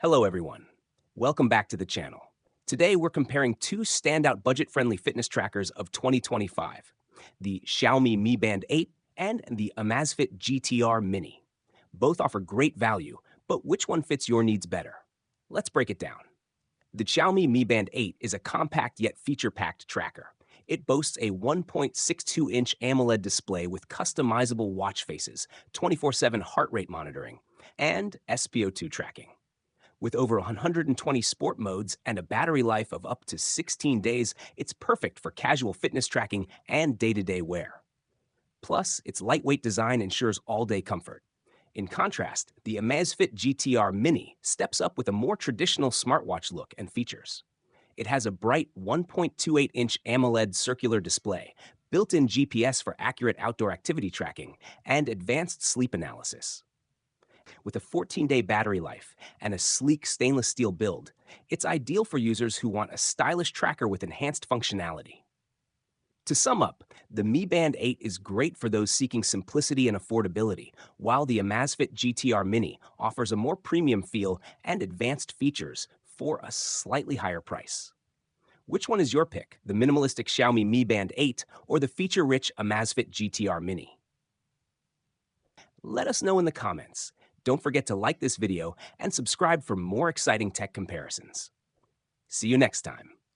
Hello, everyone. Welcome back to the channel. Today, we're comparing two standout budget-friendly fitness trackers of 2025, the Xiaomi Mi Band 8 and the Amazfit GTR Mini. Both offer great value, but which one fits your needs better? Let's break it down. The Xiaomi Mi Band 8 is a compact yet feature-packed tracker. It boasts a 1.62-inch AMOLED display with customizable watch faces, 24/7 heart rate monitoring, and SpO2 tracking. With over 120 sport modes and a battery life of up to 16 days, it's perfect for casual fitness tracking and day-to-day wear. Plus, its lightweight design ensures all-day comfort. In contrast, the Amazfit GTR Mini steps up with a more traditional smartwatch look and features. It has a bright 1.28-inch AMOLED circular display, built-in GPS for accurate outdoor activity tracking, and advanced sleep analysis. With a 14-day battery life and a sleek stainless steel build, it's ideal for users who want a stylish tracker with enhanced functionality. To sum up, the Mi Band 8 is great for those seeking simplicity and affordability, while the Amazfit GTR Mini offers a more premium feel and advanced features for a slightly higher price. Which one is your pick, the minimalistic Xiaomi Mi Band 8 or the feature-rich Amazfit GTR Mini? Let us know in the comments. Don't forget to like this video and subscribe for more exciting tech comparisons. See you next time.